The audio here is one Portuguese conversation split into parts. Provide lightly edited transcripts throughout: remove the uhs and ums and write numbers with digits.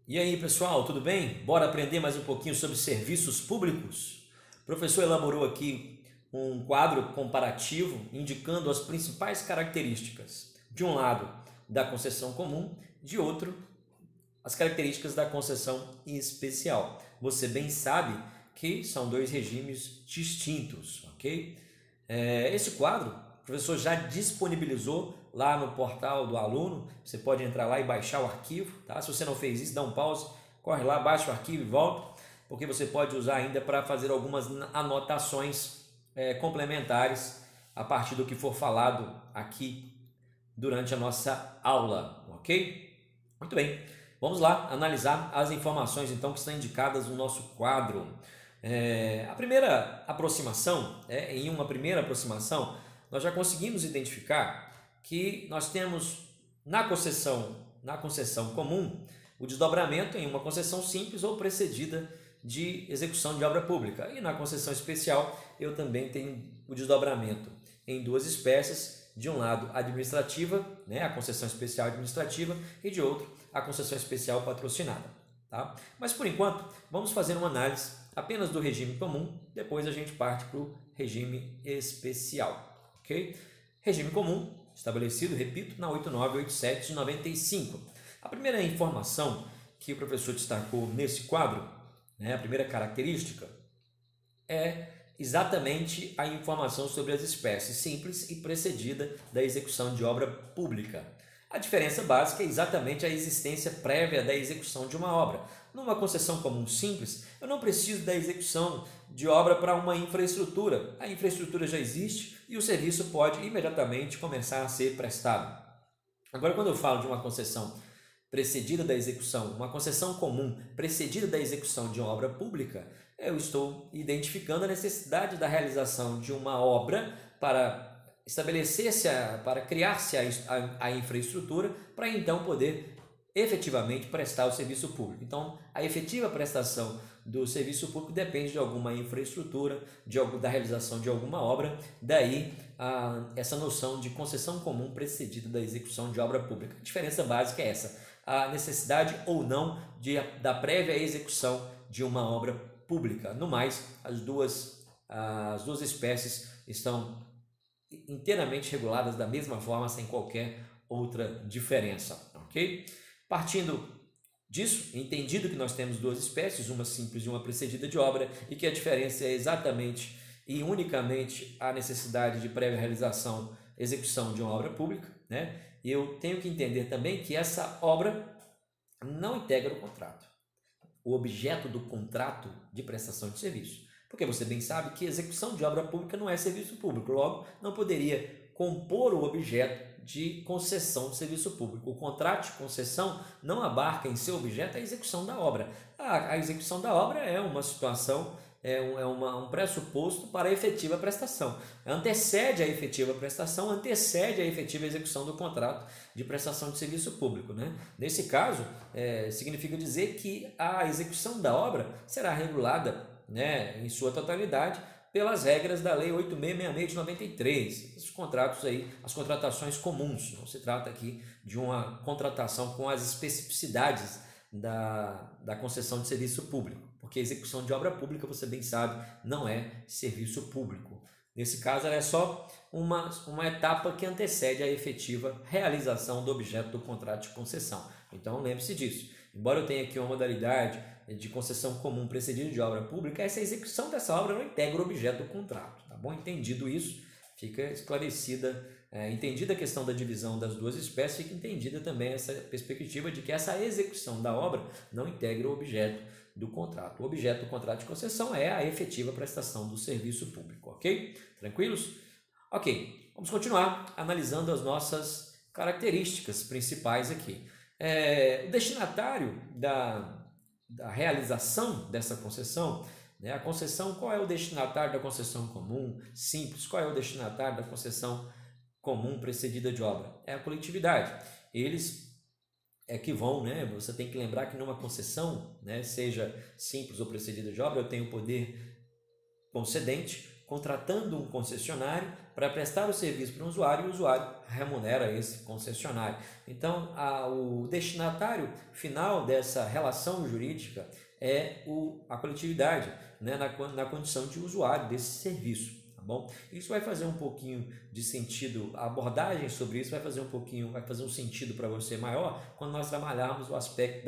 E aí, pessoal, tudo bem? Bora aprender mais um pouquinho sobre serviços públicos? O professor elaborou aqui um quadro comparativo indicando as principais características, de um lado, da concessão comum, de outro, as características da concessão especial. Você bem sabe que são dois regimes distintos, ok? Esse quadro o professor já disponibilizou lá no portal do aluno. Você pode entrar lá e baixar o arquivo, tá? Se você não fez isso, dá um pause, corre lá, baixa o arquivo e volta, porque você pode usar ainda para fazer algumas anotações complementares a partir do que for falado aqui durante a nossa aula, ok? Muito bem, vamos lá analisar as informações então que estão indicadas no nosso quadro. A primeira aproximação, em uma primeira aproximação, nós já conseguimos identificar que nós temos na concessão comum o desdobramento em uma concessão simples ou precedida de execução de obra pública. E na concessão especial eu também tenho o desdobramento em duas espécies, de um lado administrativa, a concessão especial administrativa, e de outro a concessão especial patrocinada. Tá? Mas por enquanto vamos fazer uma análise apenas do regime comum, depois a gente parte para o regime especial. Okay? Regime comum, estabelecido, repito, na 8987 de 95. A primeira informação que o professor destacou nesse quadro, a primeira característica, é exatamente a informação sobre as espécies simples e precedida da execução de obra pública. A diferença básica é exatamente a existência prévia da execução de uma obra. Numa concessão comum simples, eu não preciso da execução de obra para uma infraestrutura. A infraestrutura já existe e o serviço pode imediatamente começar a ser prestado. Agora, quando eu falo de uma concessão precedida da execução, uma concessão comum precedida da execução de uma obra pública, eu estou identificando a necessidade da realização de uma obra para estabelecer-se, para criar-se a infraestrutura, para então poder efetivamente prestar o serviço público. Então, a efetiva prestação do serviço público depende de alguma infraestrutura, da realização de alguma obra, daí essa noção de concessão comum precedida da execução de obra pública. A diferença básica é essa, a necessidade ou não da prévia execução de uma obra pública. No mais, as duas espécies estão inteiramente reguladas da mesma forma, sem qualquer outra diferença, ok? Partindo disso, entendido que nós temos duas espécies, uma simples e uma precedida de obra, e que a diferença é exatamente e unicamente a necessidade de prévia realização, execução de uma obra pública, eu tenho que entender também que essa obra não integra o contrato, o objeto do contrato de prestação de serviço. Porque você bem sabe que execução de obra pública não é serviço público, logo não poderia compor o objeto de concessão de serviço público. O contrato de concessão não abarca em seu objeto a execução da obra. A execução da obra é uma situação, um pressuposto para a efetiva prestação. Antecede a efetiva prestação, antecede a efetiva execução do contrato de prestação de serviço público. Nesse caso, significa dizer que a execução da obra será regulada em sua totalidade pelas regras da Lei 8666 de 93, os contratos aí, as contratações comuns. Não se trata aqui de uma contratação com as especificidades da concessão de serviço público, porque a execução de obra pública, você bem sabe, não é serviço público. Nesse caso, ela é só uma etapa que antecede a efetiva realização do objeto do contrato de concessão. Então, lembre-se disso. Embora eu tenha aqui uma modalidade de concessão comum precedida de obra pública, essa execução dessa obra não integra o objeto do contrato, tá bom? Entendido isso, fica esclarecida, entendida a questão da divisão das duas espécies, fica entendida também essa perspectiva de que essa execução da obra não integra o objeto do contrato. O objeto do contrato de concessão é a efetiva prestação do serviço público, ok? Tranquilos? Ok, vamos continuar analisando as nossas características principais aqui. O destinatário da realização dessa concessão, a concessão, qual é o destinatário da concessão comum simples, qual é o destinatário da concessão comum precedida de obra? É a coletividade. Eles que vão, você tem que lembrar que numa concessão, seja simples ou precedida de obra, eu tenho o poder concedente, contratando um concessionário para prestar o serviço para o usuário e o usuário remunera esse concessionário. Então, o destinatário final dessa relação jurídica é a coletividade, né, na condição de usuário desse serviço. Tá bom? Isso vai fazer um pouquinho de sentido, a abordagem sobre isso vai fazer um sentido para você maior quando nós trabalharmos o aspecto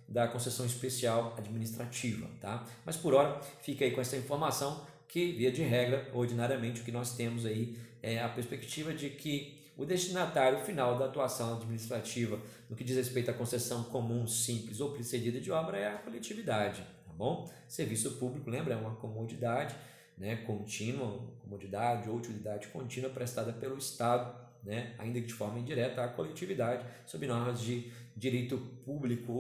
da concessão especial administrativa, tá? Mas por hora, fica aí com essa informação que, via de regra, ordinariamente o que nós temos aí é a perspectiva de que o destinatário final da atuação administrativa no que diz respeito à concessão comum, simples ou precedida de obra é a coletividade, tá bom? Serviço público, lembra, é uma comodidade, né, contínua, comodidade ou utilidade contínua prestada pelo Estado, né, ainda que de forma indireta à coletividade, sob normas de direito público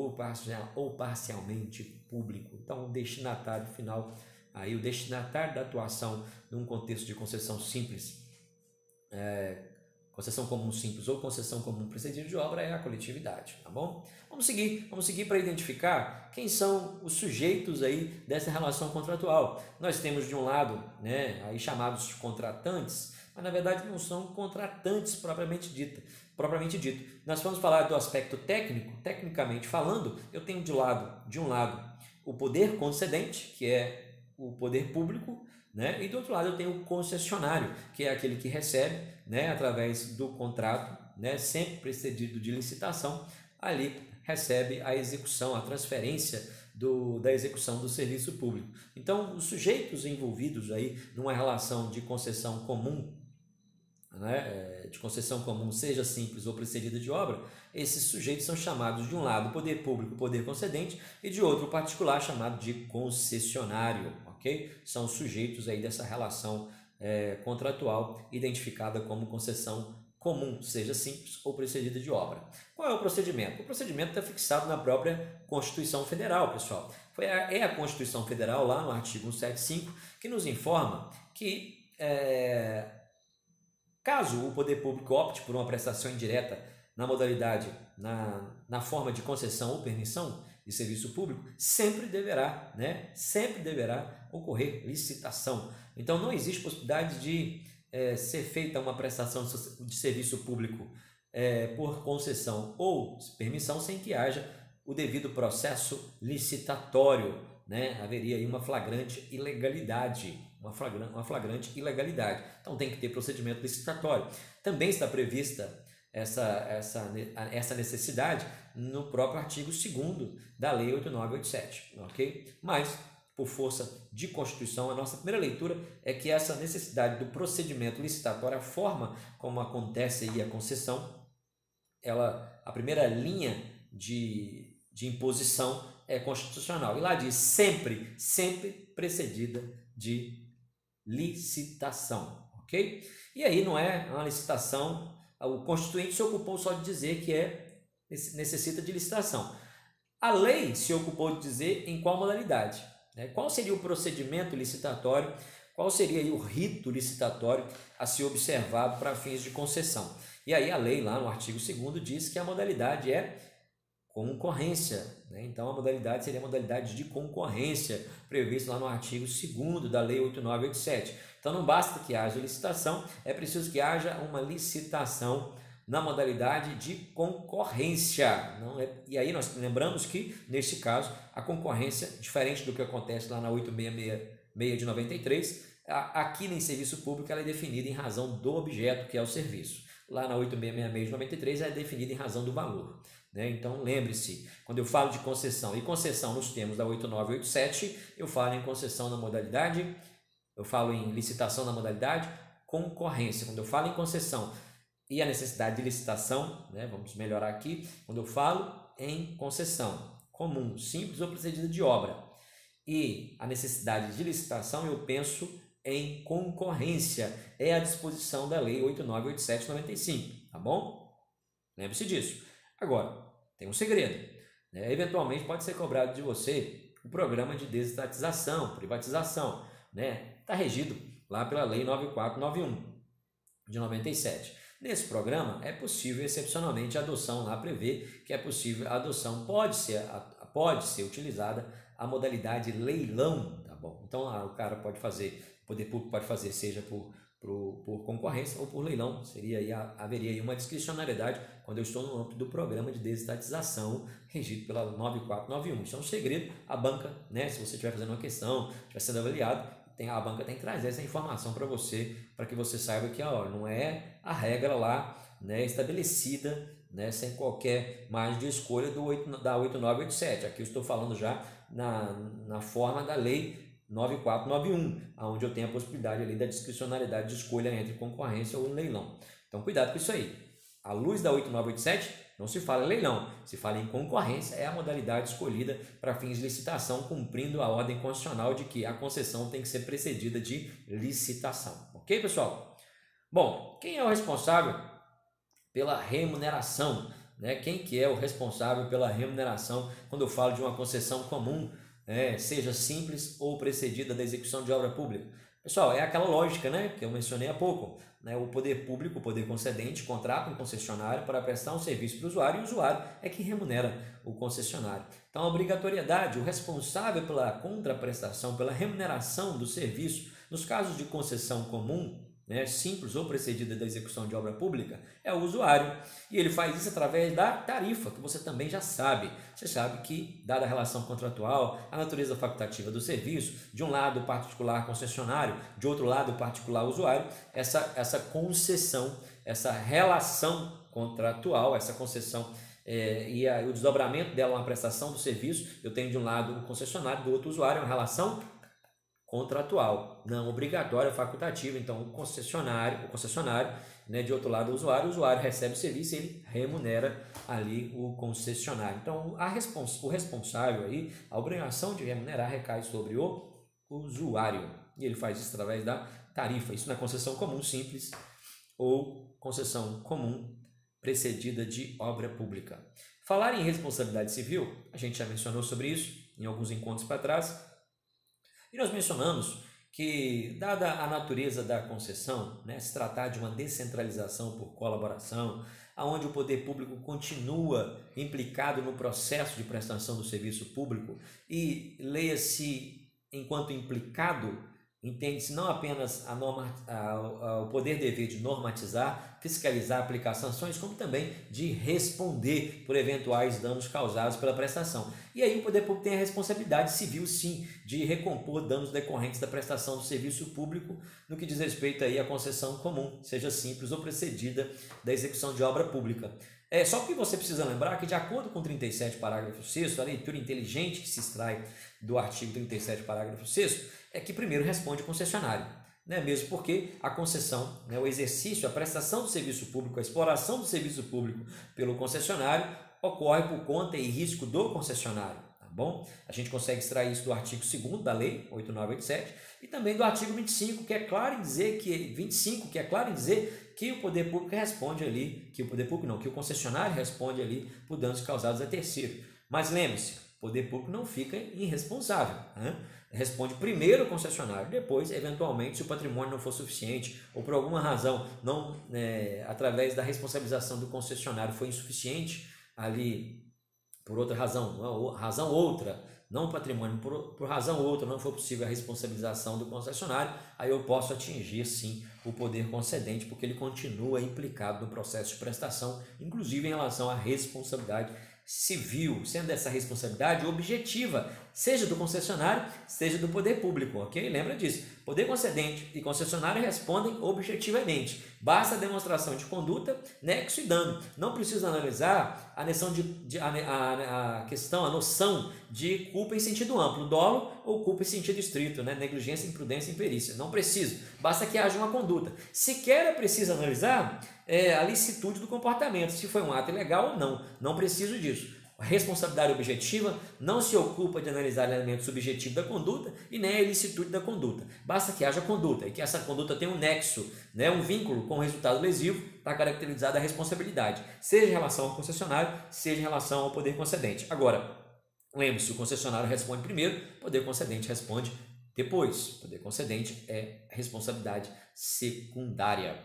ou parcialmente público. Então, o destinatário final, aí o destinatário da atuação num contexto de concessão simples, concessão comum simples ou concessão comum precedida de obra é a coletividade, tá bom? Vamos seguir para identificar quem são os sujeitos aí dessa relação contratual. Nós temos de um lado, né, aí chamados de contratantes, mas na verdade não são contratantes propriamente dito. Nós vamos falar do aspecto técnico, tecnicamente falando, eu tenho de um lado o poder concedente, que é o poder público, né? E do outro lado eu tenho o concessionário, que é aquele que recebe, né, através do contrato, né, sempre precedido de licitação, ali recebe a execução, a transferência da execução do serviço público. Então, os sujeitos envolvidos aí numa relação de concessão comum, né, de concessão comum, seja simples ou precedida de obra, esses sujeitos são chamados de um lado poder público, poder concedente, e de outro particular chamado de concessionário, ok? São os sujeitos aí dessa relação contratual identificada como concessão comum, seja simples ou precedida de obra. Qual é o procedimento? O procedimento está fixado na própria Constituição Federal, pessoal. É a Constituição Federal, lá no artigo 175, que nos informa que caso o poder público opte por uma prestação indireta na modalidade, na forma de concessão ou permissão de serviço público, sempre deverá ocorrer licitação. Então, não existe possibilidade de ser feita uma prestação de serviço público por concessão ou permissão sem que haja o devido processo licitatório, né? Haveria aí uma flagrante ilegalidade, Então tem que ter procedimento licitatório. Também está prevista essa necessidade no próprio artigo 2º da Lei 8987, ok? Mas, por força de Constituição, a nossa primeira leitura é que essa necessidade do procedimento licitatório, a forma como acontece aí a concessão, a primeira linha de imposição é constitucional. E lá diz sempre precedida de licitação, ok? E aí não é uma licitação, o Constituinte se ocupou só de dizer que necessita de licitação. A lei se ocupou de dizer em qual modalidade, né? Qual seria o procedimento licitatório, qual seria aí o rito licitatório a ser observado para fins de concessão. E aí a lei lá no artigo 2º diz que a modalidade é concorrência, né? Então a modalidade seria a modalidade de concorrência prevista lá no artigo 2º da Lei 8987. Então não basta que haja licitação, é preciso que haja uma licitação na modalidade de concorrência. E aí nós lembramos que, neste caso, a concorrência, diferente do que acontece lá na 8666 de 93, aqui em serviço público ela é definida em razão do objeto, que é o serviço. Lá na 8666 de 93 ela é definida em razão do valor, né? Então lembre-se, quando eu falo de concessão, e concessão nos termos da 8987, eu falo em concessão na modalidade, eu falo em licitação na modalidade concorrência. Quando eu falo em concessão e a necessidade de licitação, né, vamos melhorar aqui, quando eu falo em concessão comum, simples ou precedida de obra, e a necessidade de licitação, eu penso em concorrência. É a disposição da Lei 8987/95, tá bom? Lembre-se disso. Agora, tem um segredo, né? Eventualmente pode ser cobrado de você o programa de desestatização, privatização, né? Está regido lá pela Lei 9491 de 97. Nesse programa é possível excepcionalmente a adoção, lá prevê que é possível a adoção, pode ser utilizada a modalidade leilão, tá bom? Então o cara pode poder público pode fazer, seja por concorrência ou por leilão. Haveria aí uma discricionariedade quando eu estou no âmbito do programa de desestatização regido pela 9491. Isso é um segredo. A banca, né, se você estiver fazendo uma questão, estiver sendo avaliado, a banca tem que trazer essa informação para você, para que você saiba que não é a regra lá, né, estabelecida, né, sem qualquer margem de escolha da 8987. Aqui eu estou falando já na forma da lei 9491, onde eu tenho a possibilidade ali da discricionariedade de escolha entre concorrência ou leilão. Então, cuidado com isso aí. À luz da 8987, não se fala em leilão, se fala em concorrência, é a modalidade escolhida para fins de licitação, cumprindo a ordem constitucional de que a concessão tem que ser precedida de licitação. Ok, pessoal? Bom, quem é o responsável pela remuneração, né? Quem que é o responsável pela remuneração quando eu falo de uma concessão comum, seja simples ou precedida da execução de obra pública? Pessoal, é aquela lógica, né, que eu mencionei há pouco, né? O poder público, o poder concedente, contrata um concessionário para prestar um serviço para o usuário e o usuário é que remunera o concessionário. Então, a obrigatoriedade, o responsável pela contraprestação, pela remuneração do serviço, nos casos de concessão comum, né, simples ou precedida da execução de obra pública, é o usuário. E ele faz isso através da tarifa, que você também já sabe. Você sabe que, dada a relação contratual, a natureza facultativa do serviço, de um lado o particular concessionário, de outro lado o particular usuário, essa concessão, essa relação contratual, essa concessão e o desdobramento dela na prestação do serviço, eu tenho de um lado o concessionário, do outro o usuário, é uma relação contratual, não obrigatória, facultativa. Então, o concessionário, né, de outro lado o usuário recebe o serviço e ele remunera ali o concessionário. Então, o responsável aí, a obrigação de remunerar recai sobre o usuário, e ele faz isso através da tarifa. Isso na concessão comum simples ou concessão comum precedida de obra pública. Falar em responsabilidade civil, a gente já mencionou sobre isso em alguns encontros para trás. E nós mencionamos que, dada a natureza da concessão, né, se tratar de uma descentralização por colaboração, onde o poder público continua implicado no processo de prestação do serviço público e, leia-se, enquanto implicado, entende-se não apenas o poder-dever de normatizar, fiscalizar, aplicar sanções, como também de responder por eventuais danos causados pela prestação. E aí o poder público tem a responsabilidade civil, sim, de recompor danos decorrentes da prestação do serviço público no que diz respeito aí à concessão comum, seja simples ou precedida da execução de obra pública. Só que você precisa lembrar que, de acordo com o 37, parágrafo 6º, a leitura inteligente que se extrai do artigo 37, parágrafo 6º, é que primeiro responde o concessionário, né? Mesmo porque a concessão, né, o exercício, a prestação do serviço público, a exploração do serviço público pelo concessionário ocorre por conta e risco do concessionário, tá bom? A gente consegue extrair isso do artigo 2º da lei 8987 e também do artigo 25, que é claro em dizer que o poder público responde ali, que o concessionário responde ali por danos causados a terceiro. Mas lembre-se, o poder público não fica irresponsável, né? Responde primeiro o concessionário, depois, eventualmente, se o patrimônio não for suficiente ou por alguma razão, através da responsabilização do concessionário foi insuficiente ali, por outra razão, não o patrimônio, por razão outra, não for possível a responsabilização do concessionário, aí eu posso atingir, sim, o poder concedente, porque ele continua implicado no processo de prestação, inclusive em relação à responsabilidade civil, sendo essa responsabilidade objetiva, seja do concessionário, seja do poder público, ok? Lembra disso. Poder concedente e concessionário respondem objetivamente. Basta a demonstração de conduta, nexo e dano. Não precisa analisar a noção de culpa em sentido amplo, dolo ou culpa em sentido estrito, né? Negligência, imprudência e imperícia. Não preciso. Basta que haja uma conduta. Sequer é preciso analisar a licitude do comportamento, se foi um ato ilegal ou não. Não preciso disso. A responsabilidade objetiva não se ocupa de analisar elementos subjetivos da conduta e nem a ilicitude da conduta. Basta que haja conduta e que essa conduta tenha um nexo, né, um vínculo com o resultado lesivo para caracterizar a responsabilidade, seja em relação ao concessionário, seja em relação ao poder concedente. Agora, lembre-se, o concessionário responde primeiro, o poder concedente responde depois. O poder concedente é responsabilidade secundária.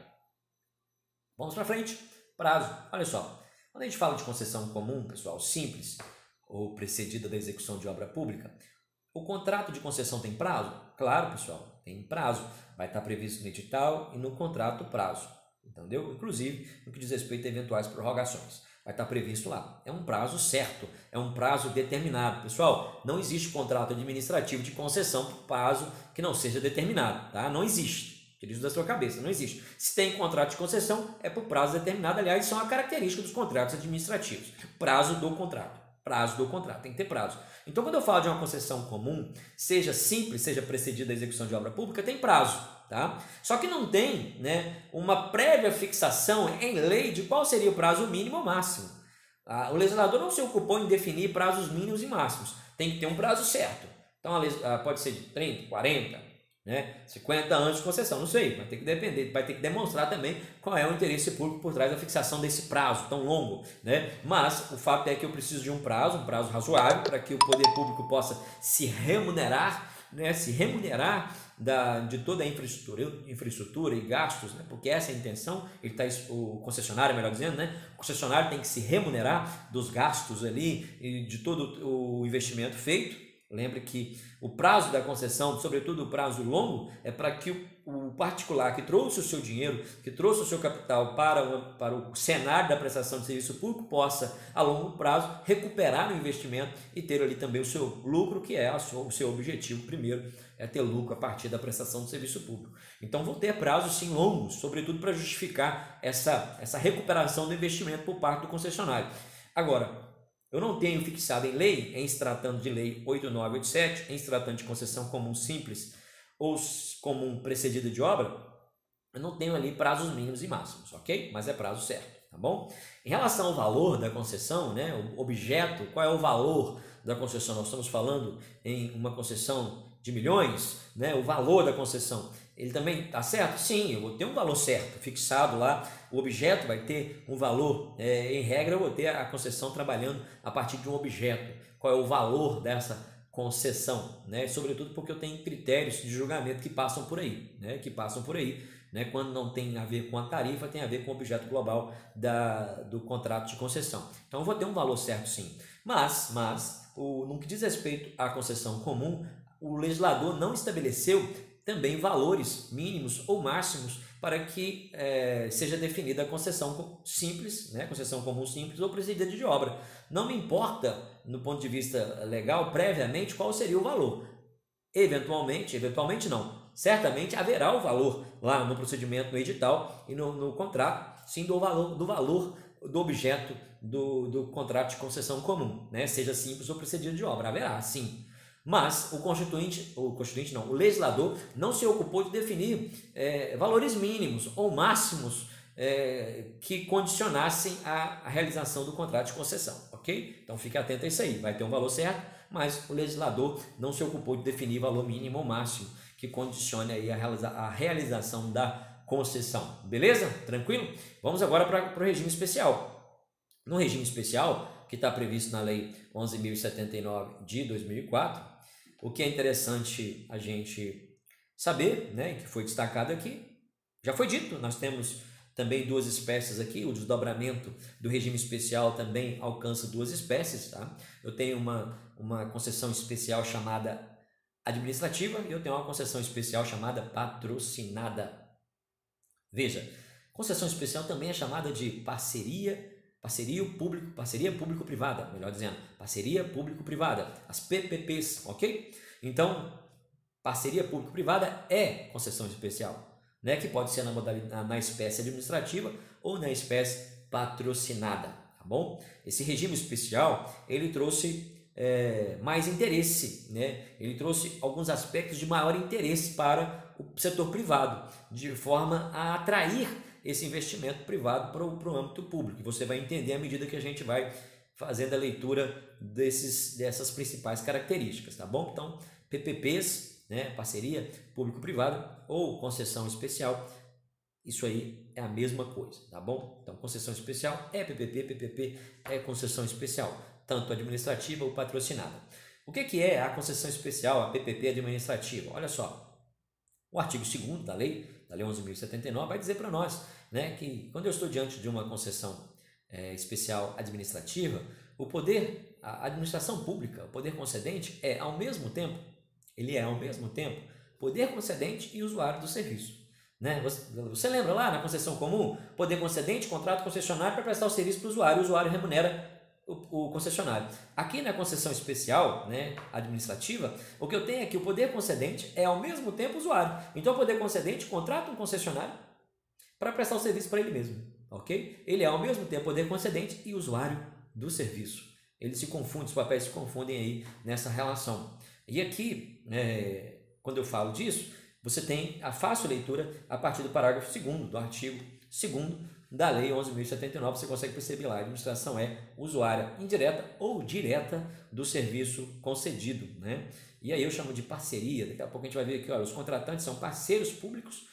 Vamos para frente. Prazo. Olha só. Quando a gente fala de concessão comum, pessoal, simples ou precedida da execução de obra pública, O contrato de concessão tem prazo? Claro, pessoal, tem prazo. Vai estar previsto no edital e no contrato prazo, entendeu? Inclusive, no que diz respeito a eventuais prorrogações. Vai estar previsto lá. É um prazo certo, é um prazo determinado. Pessoal, não existe contrato administrativo de concessão por prazo que não seja determinado, tá? Não existe. Tira isso da sua cabeça, não existe. Se tem contrato de concessão, é por prazo determinado. Aliás, isso é uma característica dos contratos administrativos. Prazo do contrato. Prazo do contrato, tem que ter prazo. Então, quando eu falo de uma concessão comum, seja simples, seja precedida da execução de obra pública, tem prazo, tá? Só que não tem, né, uma prévia fixação em lei de qual seria o prazo mínimo ou máximo. O legislador não se ocupou em definir prazos mínimos e máximos. Tem que ter um prazo certo. Então, pode ser de 30, 40, né? 50 anos de concessão, não sei, vai ter que depender, vai ter que demonstrar também qual é o interesse público por trás da fixação desse prazo tão longo, né? Mas o fato é que eu preciso de um prazo razoável para que o poder público possa se remunerar, né? De toda a infraestrutura e gastos, né? Porque essa é a intenção, o concessionário, melhor dizendo, né? O concessionário tem que se remunerar dos gastos ali e de todo o investimento feito. Lembre que o prazo da concessão, sobretudo o prazo longo, é para que o particular que trouxe o seu dinheiro, que trouxe o seu capital para o cenário da prestação de serviço público, possa, a longo prazo, recuperar o investimento e ter ali também o seu lucro, que é o seu objetivo primeiro, é ter lucro a partir da prestação de serviço público. Então vão ter prazos sim longos, sobretudo para justificar essa recuperação do investimento por parte do concessionário. Agora, eu não tenho fixado em lei, em se tratando de lei 8987, em se tratando de concessão comum simples ou comum precedida de obra, eu não tenho ali prazos mínimos e máximos, ok? Mas é prazo certo, tá bom? Em relação ao valor da concessão, né, o objeto, qual é o valor da concessão? Nós estamos falando em uma concessão de milhões, né? O valor da concessão, ele também está certo? Sim, eu vou ter um valor certo, fixado lá, o objeto vai ter um valor, em regra eu vou ter a concessão trabalhando a partir de um objeto. Qual é o valor dessa concessão, né? Sobretudo porque eu tenho critérios de julgamento que passam por aí, né? Quando não tem a ver com a tarifa, tem a ver com o objeto global do contrato de concessão. Então eu vou ter um valor certo sim, mas no que diz respeito à concessão comum, o legislador não estabeleceu também valores mínimos ou máximos para que seja definida a concessão simples, né? Concessão comum simples ou precedida de obra. Não me importa, no ponto de vista legal, previamente, qual seria o valor. Eventualmente não, certamente haverá o valor lá no procedimento, no edital e no contrato, sim, do valor do objeto do contrato de concessão comum, né? Seja simples ou precedido de obra, haverá, sim. Mas o legislador não se ocupou de definir valores mínimos ou máximos que condicionassem a realização do contrato de concessão, ok? Então fique atento a isso aí, vai ter um valor certo, mas o legislador não se ocupou de definir valor mínimo ou máximo que condicione aí a realização da concessão, beleza? Tranquilo? Vamos agora para o regime especial. No regime especial, que está previsto na Lei 11.079 de 2004, o que é interessante a gente saber, né, que foi destacado aqui, já foi dito, nós temos também duas espécies aqui, o desdobramento do regime especial também alcança duas espécies, tá? Eu tenho uma concessão especial chamada administrativa e eu tenho uma concessão especial chamada patrocinada. Veja, concessão especial também é chamada de parceria público-privada, melhor dizendo, parceria público-privada, as PPPs, ok? Então, parceria público-privada é concessão especial, né? Que pode ser na espécie administrativa ou na espécie patrocinada, tá bom? Esse regime especial, ele trouxe mais interesse, né? Ele trouxe alguns aspectos de maior interesse para o setor privado, de forma a atrair esse investimento privado para o âmbito público. Você vai entender à medida que a gente vai fazendo a leitura dessas principais características, tá bom? Então, PPPs, né, parceria público-privada ou concessão especial, isso aí é a mesma coisa, tá bom? Então, concessão especial é PPP, PPP é concessão especial, tanto administrativa ou patrocinada. O que é a concessão especial, a PPP administrativa? Olha só, o artigo 2º da Lei 11.079 vai dizer para nós, né, que quando eu estou diante de uma concessão especial administrativa, o poder a administração pública, o poder concedente, ao mesmo tempo poder concedente e usuário do serviço. Né? Você lembra lá na concessão comum? Poder concedente contrata o concessionário para prestar o serviço para o usuário remunera o concessionário. Aqui na concessão especial, né, administrativa, o que eu tenho é que o poder concedente é ao mesmo tempo usuário. Então o poder concedente contrata um concessionário para prestar o serviço para ele mesmo. Ok? Ele é ao mesmo tempo poder concedente e usuário do serviço. Eles se confundem, os papéis se confundem aí nessa relação. E aqui, quando eu falo disso, você tem a fácil leitura a partir do parágrafo 2º do artigo 2º da Lei 11.079, você consegue perceber lá, a administração é usuária indireta ou direta do serviço concedido, né? E aí eu chamo de parceria, daqui a pouco a gente vai ver que os contratantes são parceiros públicos,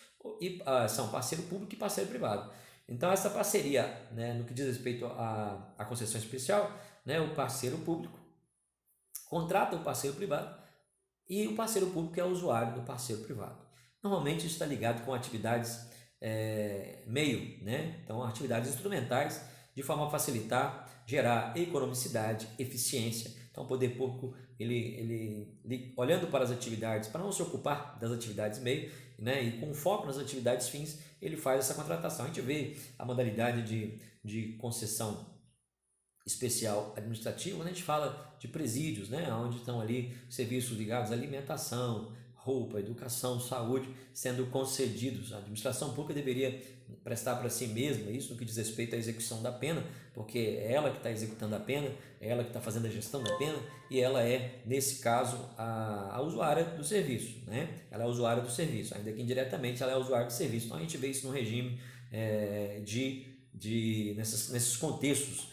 são parceiro público e parceiro privado. Então essa parceria, né, no que diz respeito à concessão especial, né, o parceiro público contrata o parceiro privado e o parceiro público é o usuário do parceiro privado. Normalmente isso está ligado com atividades meio, né? Então atividades instrumentais de forma a facilitar, gerar economicidade, eficiência. Então o poder público, ele olhando para as atividades, para não se ocupar das atividades meio, né, e com foco nas atividades fins, ele faz essa contratação. A gente vê a modalidade de concessão especial administrativa, quando a gente fala de presídios, né, onde estão ali serviços ligados à alimentação, roupa, educação, saúde, sendo concedidos. A administração pública deveria prestar para si mesma isso no que diz respeito à execução da pena, porque é ela que está executando a pena, é ela que está fazendo a gestão da pena e ela é, nesse caso, a usuária do serviço, né? Ela é a usuária do serviço, ainda que indiretamente ela é a usuária do serviço. Então a gente vê isso no regime nesses contextos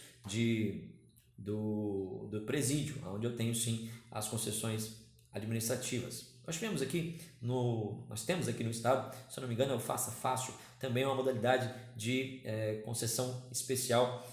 do presídio, onde eu tenho sim as concessões administrativas. Nós temos aqui no estado, se eu não me engano, é o Faça Fácil, também é uma modalidade de concessão especial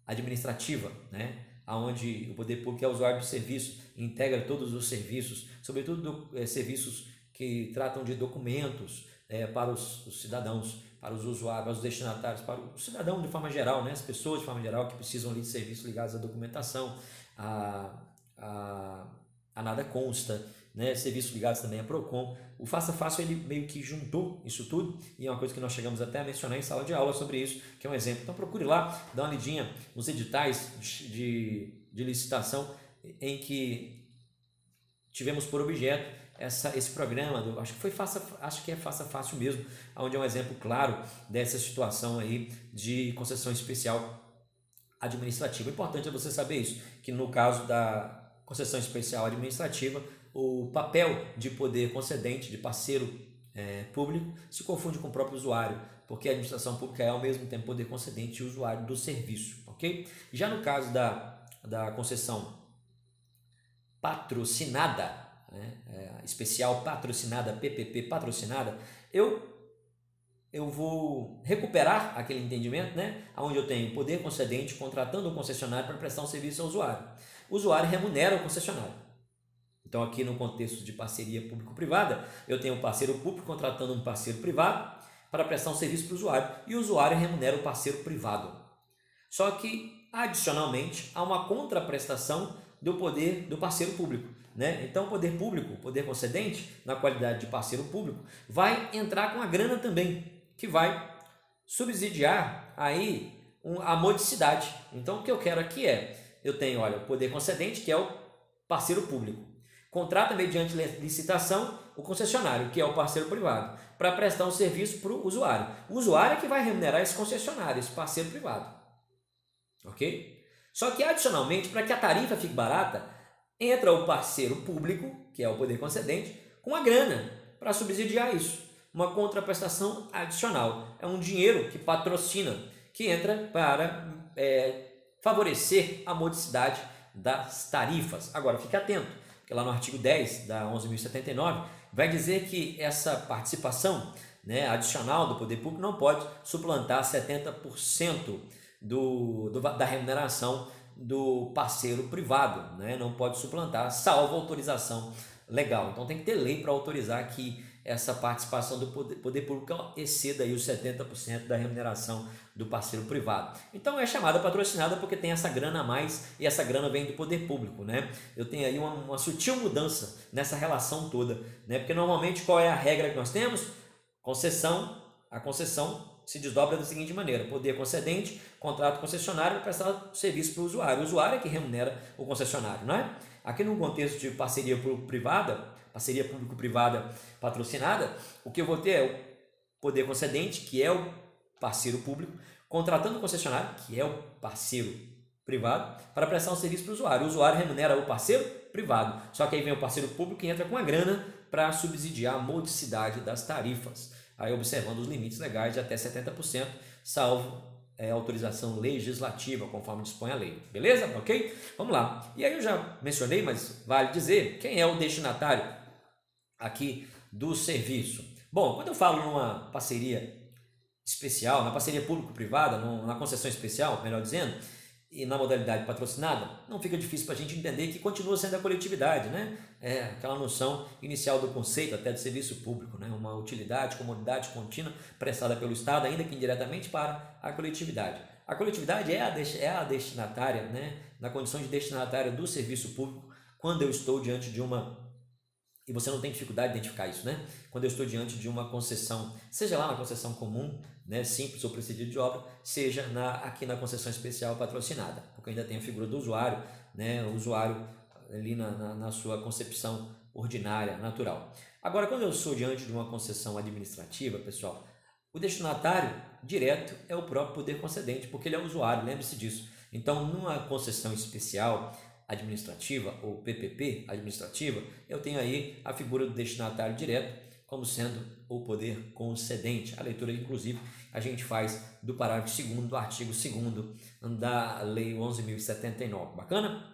administrativa, né? Onde o poder público é o usuário do serviço, integra todos os serviços, sobretudo serviços que tratam de documentos para os cidadãos, para os usuários, para os destinatários, para o cidadão de forma geral, né? As pessoas de forma geral que precisam ali de serviços ligados à documentação, a nada consta, né? Serviços ligados também a Procon. O Faça Fácil ele meio que juntou isso tudo e é uma coisa que nós chegamos até a mencionar em sala de aula sobre isso, que é um exemplo. Então procure lá, dá uma lidinha nos editais de licitação em que tivemos por objeto esse programa, acho que é Faça Fácil mesmo, onde é um exemplo claro dessa situação aí de concessão especial administrativa. O importante é você saber isso, que no caso da concessão especial administrativa, o papel de poder concedente, de parceiro público, se confunde com o próprio usuário, porque a administração pública é ao mesmo tempo poder concedente e usuário do serviço, ok? Já no caso da concessão patrocinada, né, especial patrocinada, PPP patrocinada, eu vou recuperar aquele entendimento, né, onde eu tenho poder concedente contratando um concessionário para prestar um serviço ao usuário. O usuário remunera o concessionário. Então, aqui no contexto de parceria público-privada, eu tenho um parceiro público contratando um parceiro privado para prestar um serviço para o usuário e o usuário remunera o parceiro privado. Só que, adicionalmente, há uma contraprestação do poder do parceiro público, né? Então, o poder público, o poder concedente, na qualidade de parceiro público, vai entrar com a grana também, que vai subsidiar aí a modicidade. Então, o que eu quero aqui eu tenho, olha, o poder concedente, que é o parceiro público, contrata mediante licitação o concessionário, que é o parceiro privado, para prestar um serviço para o usuário. O usuário é que vai remunerar esse concessionário, esse parceiro privado. Ok? Só que, adicionalmente, para que a tarifa fique barata, entra o parceiro público, que é o poder concedente, com a grana para subsidiar isso. Uma contraprestação adicional. É um dinheiro que patrocina, que entra para favorecer a modicidade das tarifas. Agora, fique atento, porque lá no artigo 10 da 11.079 vai dizer que essa participação, né, adicional do poder público não pode suplantar 70% da remuneração do parceiro privado, né? Não pode suplantar, salvo autorização legal. Então tem que ter lei para autorizar que essa participação do poder público exceda aí os 70% da remuneração do parceiro privado. Então é chamada patrocinada porque tem essa grana a mais e essa grana vem do poder público, né? Eu tenho aí uma sutil mudança nessa relação toda, né? Porque normalmente qual é a regra que nós temos? A concessão se desdobra da seguinte maneira: poder concedente, contrato concessionário para prestar serviço para o usuário é que remunera o concessionário, não é? Aqui no contexto de parceria público-privada, parceria público-privada patrocinada, o que eu vou ter é o poder concedente, que é o parceiro público, contratando o concessionário, que é o parceiro privado, para prestar um serviço para o usuário. O usuário remunera o parceiro privado, só que aí vem o parceiro público que entra com a grana para subsidiar a modicidade das tarifas, aí observando os limites legais de até 70%, salvo autorização legislativa, conforme dispõe a lei. Beleza? Ok? Vamos lá. E aí eu já mencionei, mas vale dizer, quem é o destinatário aqui do serviço? Bom, quando eu falo numa parceria especial, na parceria público-privada, na concessão especial, melhor dizendo, e na modalidade patrocinada, não fica difícil para a gente entender que continua sendo a coletividade, né? É aquela noção inicial do conceito até do serviço público, né? Uma utilidade, comodidade contínua prestada pelo Estado, ainda que indiretamente, para a coletividade. A coletividade é a destinatária, né? Na condição de destinatária do serviço público, quando eu estou diante de uma... E você não tem dificuldade de identificar isso, né? Quando eu estou diante de uma concessão, seja lá na concessão comum, né, simples ou precedido de obra, seja aqui na concessão especial patrocinada, porque ainda tem a figura do usuário, né, o usuário ali na sua concepção ordinária, natural. Agora, quando eu sou diante de uma concessão administrativa, pessoal, o destinatário direto é o próprio poder concedente, porque ele é o usuário, lembre-se disso. Então, numa concessão especial administrativa ou PPP administrativa, eu tenho aí a figura do destinatário direto como sendo o poder concedente. A leitura, inclusive, a gente faz do parágrafo 2º do artigo 2º da Lei 11.079. Bacana?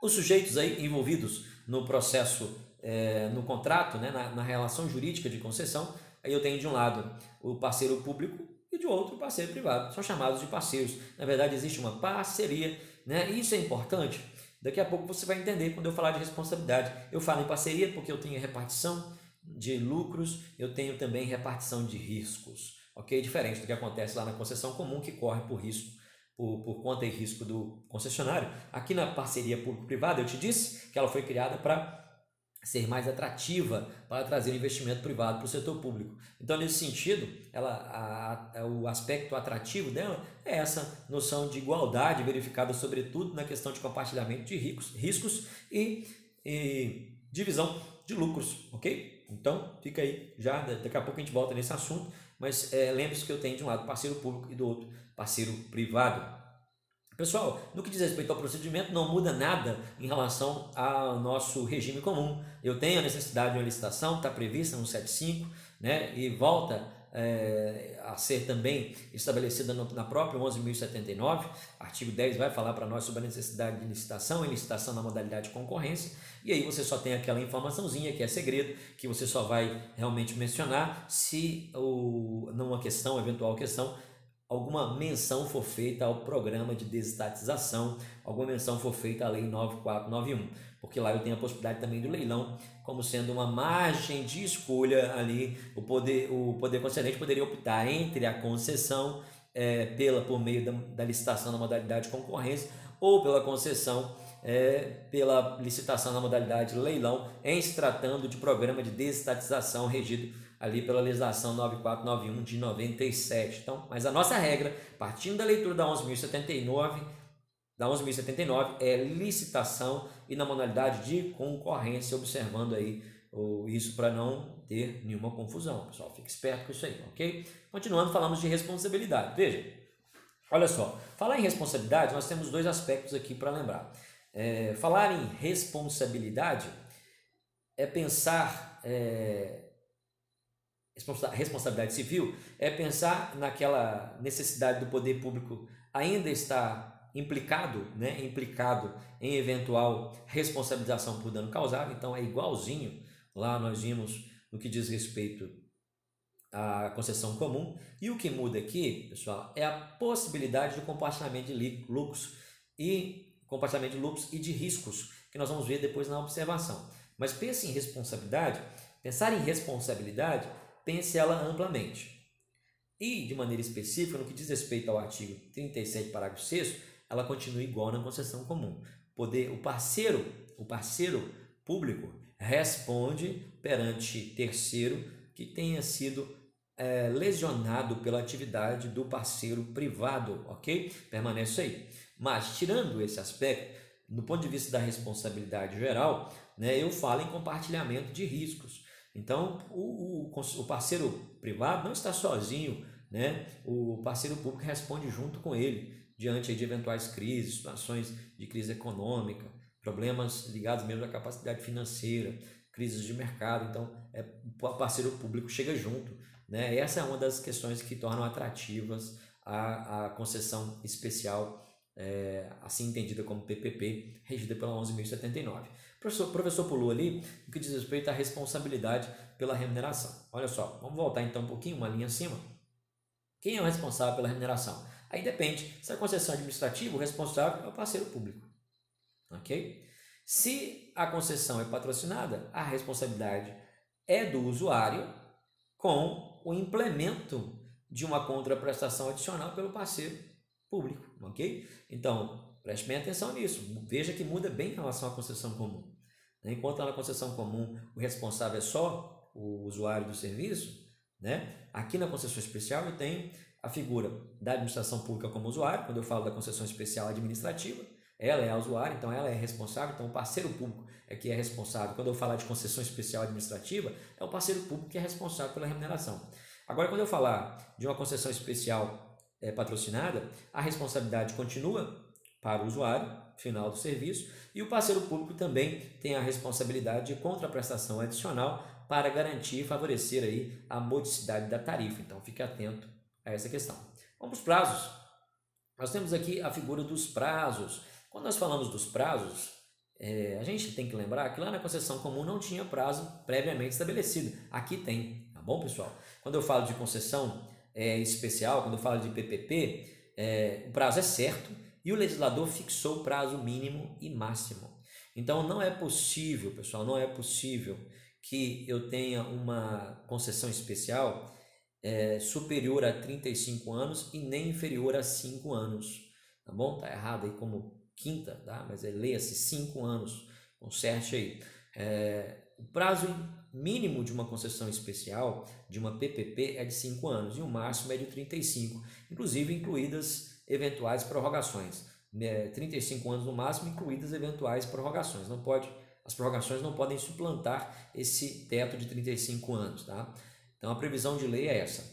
Os sujeitos aí envolvidos no processo, no contrato, né, na relação jurídica de concessão, aí eu tenho de um lado o parceiro público e de outro o parceiro privado. São chamados de parceiros. Na verdade, existe uma parceria, né? E isso é importante. Daqui a pouco você vai entender quando eu falar de responsabilidade. Eu falo em parceria porque eu tenho repartição de lucros, eu tenho também repartição de riscos, ok? Diferente do que acontece lá na concessão comum, que corre por risco, por conta e risco do concessionário. Aqui na parceria público-privada, eu te disse que ela foi criada para ser mais atrativa, para trazer investimento privado para o setor público. Então, nesse sentido, o aspecto atrativo dela é essa noção de igualdade verificada sobretudo na questão de compartilhamento de riscos e divisão de lucros, ok? Então, fica aí, já daqui a pouco a gente volta nesse assunto, mas lembre-se que eu tenho de um lado parceiro público e do outro parceiro privado. Pessoal, no que diz respeito ao procedimento, não muda nada em relação ao nosso regime comum. Eu tenho a necessidade de uma licitação, está prevista no 75, né, e volta a ser também estabelecida na própria 11.079, artigo 10 vai falar para nós sobre a necessidade de licitação e licitação na modalidade de concorrência, e aí você só tem aquela informaçãozinha que é segredo, que você só vai realmente mencionar se numa eventual questão, alguma menção for feita ao programa de desestatização, alguma menção for feita à Lei 9491, porque lá eu tenho a possibilidade também do leilão, como sendo uma margem de escolha ali, o poder concedente poderia optar entre a concessão por meio da licitação na modalidade de concorrência ou pela concessão pela licitação na modalidade de leilão, em se tratando de programa de desestatização regido ali pela legislação 9491 de 97. Então, mas a nossa regra, partindo da leitura da 11.079, é licitação e na modalidade de concorrência, observando aí isso para não ter nenhuma confusão, pessoal. Fique esperto com isso aí, ok? Continuando, falamos de responsabilidade. Veja, olha só, falar em responsabilidade, nós temos dois aspectos aqui para lembrar. Falar em responsabilidade é pensar... responsabilidade civil é pensar naquela necessidade do poder público ainda estar implicado em eventual responsabilização por dano causado. Então é igualzinho lá nós vimos no que diz respeito à concessão comum, e o que muda aqui, pessoal, é a possibilidade de compartilhamento de lucros e de riscos, que nós vamos ver depois na observação. Mas pense em responsabilidade Pensar em responsabilidade, pense ela amplamente. E, de maneira específica, no que diz respeito ao artigo 37, parágrafo 6º, ela continua igual na concessão comum. O parceiro público responde perante terceiro que tenha sido lesionado pela atividade do parceiro privado, ok? Permanece isso aí. Mas, tirando esse aspecto, no ponto de vista da responsabilidade geral, né, eu falo em compartilhamento de riscos. Então, o parceiro privado não está sozinho, né? O parceiro público responde junto com ele, diante de eventuais crises, situações de crise econômica, problemas ligados mesmo à capacidade financeira, crises de mercado. Então, o parceiro público chega junto, né? Essa é uma das questões que tornam atrativas a concessão especial, assim entendida como PPP, regida pela 11.079. O professor pulou ali o que diz respeito à responsabilidade pela remuneração. Olha só, vamos voltar então um pouquinho, uma linha acima. Quem é o responsável pela remuneração? Aí depende, se a concessão administrativa, o responsável é o parceiro público, ok? Se a concessão é patrocinada, a responsabilidade é do usuário com o implemento de uma contraprestação adicional pelo parceiro público, ok? Então, preste bem atenção nisso, veja que muda bem em relação à concessão comum. Enquanto na concessão comum o responsável é só o usuário do serviço, né? Aqui na concessão especial eu tenho a figura da administração pública como usuário. Quando eu falo da concessão especial administrativa, ela é a usuária, então ela é responsável, então o parceiro público é que é responsável. Quando eu falar de concessão especial administrativa, é o parceiro público que é responsável pela remuneração. Agora, quando eu falar de uma concessão especial patrocinada, a responsabilidade continua para o usuário final do serviço e o parceiro público também tem a responsabilidade de contraprestação adicional para garantir e favorecer aí a modicidade da tarifa. Então, fique atento a essa questão. Vamos para os prazos. Nós temos aqui a figura dos prazos. Quando nós falamos dos prazos, a gente tem que lembrar que lá na concessão comum não tinha prazo previamente estabelecido. Aqui tem, tá bom, pessoal? Quando eu falo de concessão especial, quando eu falo de PPP, o prazo é certo e o legislador fixou o prazo mínimo e máximo. Então, não é possível, pessoal, não é possível que eu tenha uma concessão especial superior a 35 anos e nem inferior a 5 anos, tá bom? Tá errado aí como quinta, tá? Mas leia-se 5 anos, conserte aí. O prazo mínimo de uma concessão especial, de uma PPP, é de 5 anos e o máximo é de 35, inclusive incluídas eventuais prorrogações. 35 anos no máximo, incluídas eventuais prorrogações. As prorrogações não podem suplantar esse teto de 35 anos, tá? Então, a previsão de lei é essa.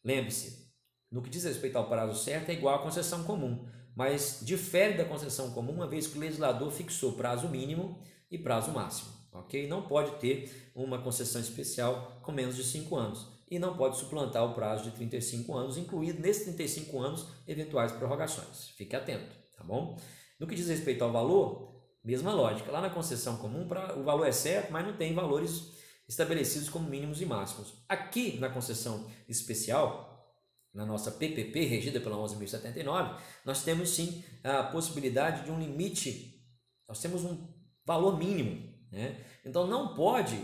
Lembre-se, no que diz respeito ao prazo certo, é igual à concessão comum, mas difere da concessão comum uma vez que o legislador fixou prazo mínimo e prazo máximo, ok? Não pode ter uma concessão especial com menos de 5 anos e não pode suplantar o prazo de 35 anos, incluído nesses 35 anos eventuais prorrogações. Fique atento, tá bom? No que diz respeito ao valor, mesma lógica. Lá na concessão comum, o valor é certo, mas não tem valores estabelecidos como mínimos e máximos. Aqui na concessão especial, na nossa PPP, regida pela 11.079, nós temos sim a possibilidade de um limite, nós temos um valor mínimo, né? Então não pode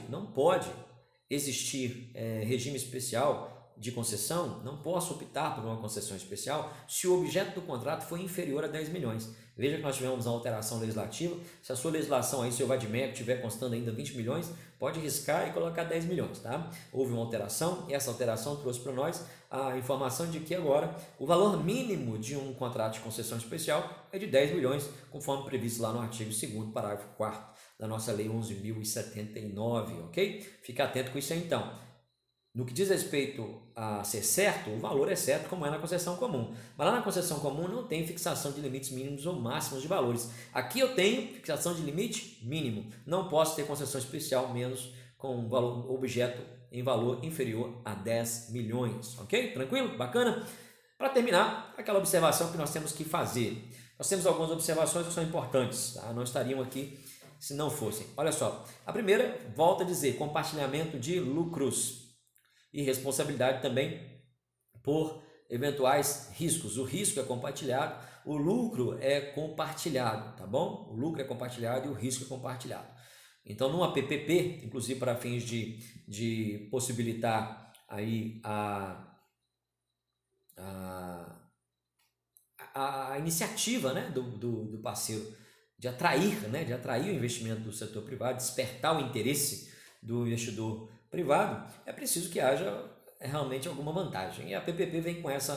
existir regime especial de concessão, não posso optar por uma concessão especial se o objeto do contrato for inferior a 10 milhões. Veja que nós tivemos uma alteração legislativa, se a sua legislação aí, seu VADMEC, estiver constando ainda 20 milhões, pode riscar e colocar 10 milhões, tá? Houve uma alteração e essa alteração trouxe para nós a informação de que agora o valor mínimo de um contrato de concessão especial é de 10 milhões, conforme previsto lá no artigo 2º, parágrafo 4º da nossa lei 11.079, ok? Fica atento com isso aí então. No que diz respeito a ser certo, o valor é certo como é na concessão comum. Mas lá na concessão comum não tem fixação de limites mínimos ou máximos de valores. Aqui eu tenho fixação de limite mínimo. Não posso ter concessão especial menos com um valor, objeto em valor inferior a 10 milhões. Ok? Tranquilo? Bacana? Para terminar, aquela observação que nós temos que fazer. Nós temos algumas observações que são importantes, tá? Não estariam aqui se não fossem. Olha só. A primeira, volto a dizer, compartilhamento de lucros. E responsabilidade também por eventuais riscos. O risco é compartilhado, o lucro é compartilhado, tá bom? O lucro é compartilhado e o risco é compartilhado. Então, numa PPP, inclusive para fins de possibilitar aí a iniciativa, né, do parceiro de atrair, né, de atrair o investimento do setor privado, despertar o interesse do investidor privado, é preciso que haja realmente alguma vantagem. E a PPP vem com esse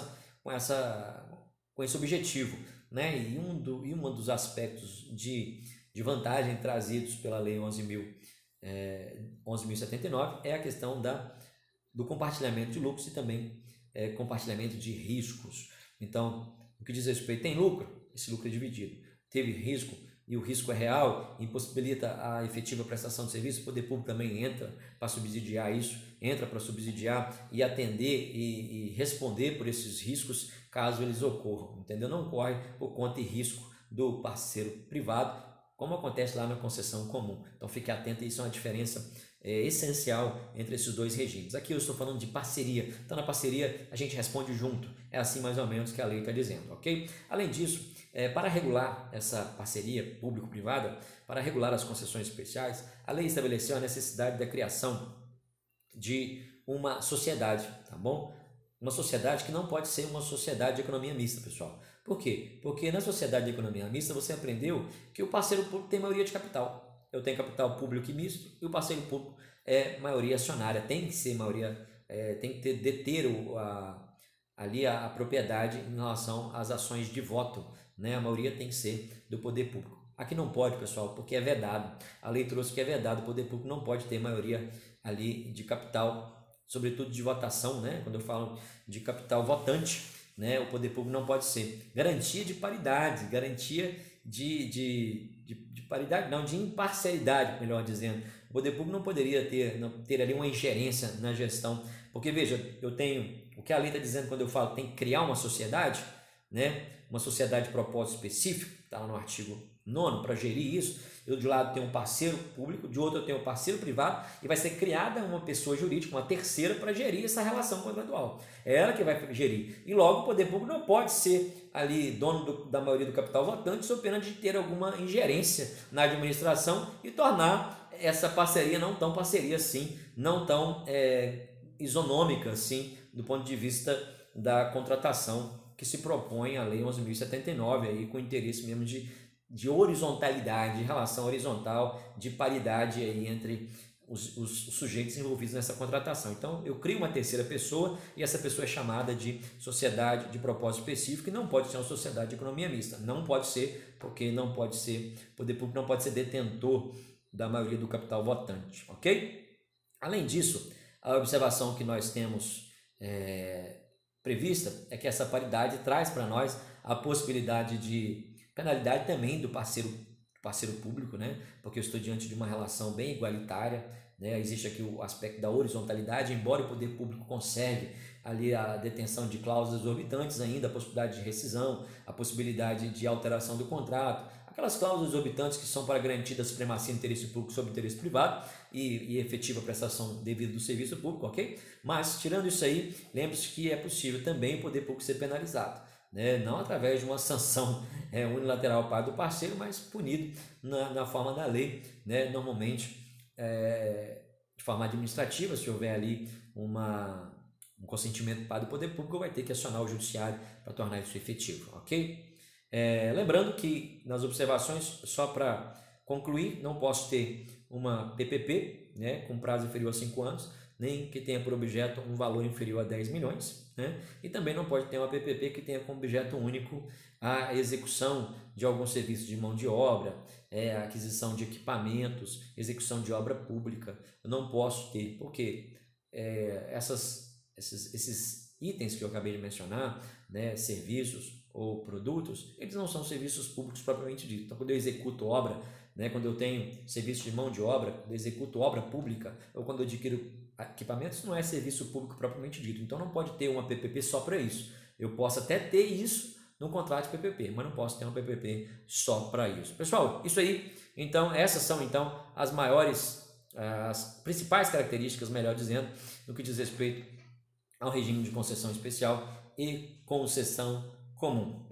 objetivo, né? E um dos aspectos de vantagem trazidos pela Lei 11.079 é a questão do compartilhamento de lucros e também compartilhamento de riscos. Então, o que diz respeito, tem lucro, esse lucro é dividido. Teve risco e o risco é real, impossibilita a efetiva prestação de serviço, o poder público também entra para subsidiar isso, entra para subsidiar e atender e responder por esses riscos caso eles ocorram, entendeu? Não corre por conta e risco do parceiro privado, como acontece lá na concessão comum. Então fique atento, isso é uma diferença essencial entre esses dois regimes. Aqui eu estou falando de parceria, então na parceria a gente responde junto, é assim mais ou menos que a lei está dizendo, ok? Além disso, para regular essa parceria público-privada, para regular as concessões especiais, a lei estabeleceu a necessidade da criação de uma sociedade, tá bom? Uma sociedade que não pode ser uma sociedade de economia mista, pessoal. Por quê? Porque na sociedade de economia mista você aprendeu que o parceiro público tem maioria de capital. Eu tenho capital público e misto e o parceiro público é maioria acionária, tem que ser maioria, tem que deter ali a propriedade em relação às ações de voto, né? A maioria tem que ser do poder público. Aqui não pode, pessoal, porque é vedado. A lei trouxe que é vedado, o poder público não pode ter maioria ali de capital, sobretudo de votação, né? Quando eu falo de capital votante, né? O poder público não pode ser. Garantia de paridade, garantia de paridade, não, de imparcialidade, melhor dizendo. O poder público não poderia ter ali uma ingerência na gestão, porque veja, eu tenho, o que a lei está dizendo quando eu falo tem que criar uma sociedade, né? Uma sociedade de propósito específico, está lá no artigo 9º, para gerir isso. Eu de um lado tenho um parceiro público, de outro eu tenho um parceiro privado, e vai ser criada uma pessoa jurídica, uma terceira, para gerir essa relação contratual. É ela que vai gerir. E logo o poder público não pode ser ali dono da maioria do capital votante, sob pena de ter alguma ingerência na administração e tornar essa parceria não tão parceria assim, não tão isonômica assim, do ponto de vista da contratação que se propõe a Lei 11.079, aí, com interesse mesmo de horizontalidade, de relação horizontal, de paridade aí entre os sujeitos envolvidos nessa contratação. Então, eu crio uma terceira pessoa e essa pessoa é chamada de sociedade de propósito específico e não pode ser uma sociedade de economia mista. Não pode ser, porque não pode ser, o poder público não pode ser detentor da maioria do capital votante, ok? Além disso, a observação que nós temos prevista é que essa paridade traz para nós a possibilidade de penalidade também do parceiro público, né? Porque eu estou diante de uma relação bem igualitária, né? Existe aqui o aspecto da horizontalidade, embora o poder público conserve ali a detenção de cláusulas exorbitantes ainda, a possibilidade de rescisão, a possibilidade de alteração do contrato, aquelas cláusulas exorbitantes que são para garantir a supremacia do interesse público sobre o interesse privado e efetiva prestação devida do serviço público, ok? Mas, tirando isso aí, lembre-se que é possível também o poder público ser penalizado, né? Não através de uma sanção unilateral para do parceiro, mas punido na forma da lei, né? Normalmente de forma administrativa, se houver ali um consentimento para do poder público, vai ter que acionar o judiciário para tornar isso efetivo, ok? Lembrando que nas observações, só para concluir, não posso ter uma PPP, né, com prazo inferior a 5 anos, nem que tenha por objeto um valor inferior a 10 milhões, né? E também não pode ter uma PPP que tenha como objeto único a execução de algum serviço de mão de obra, a aquisição de equipamentos, execução de obra pública. Eu não posso ter, porque esses itens que eu acabei de mencionar, né, serviços ou produtos, eles não são serviços públicos propriamente dito. Então, quando eu executo obra, né, quando eu tenho serviço de mão de obra, quando eu executo obra pública, ou quando eu adquiro equipamentos, não é serviço público propriamente dito. Então, não pode ter uma PPP só para isso. Eu posso até ter isso no contrato de PPP, mas não posso ter uma PPP só para isso. Pessoal, isso aí, então, essas são então as principais características, melhor dizendo, no que diz respeito ao regime de concessão especial e concessão comum.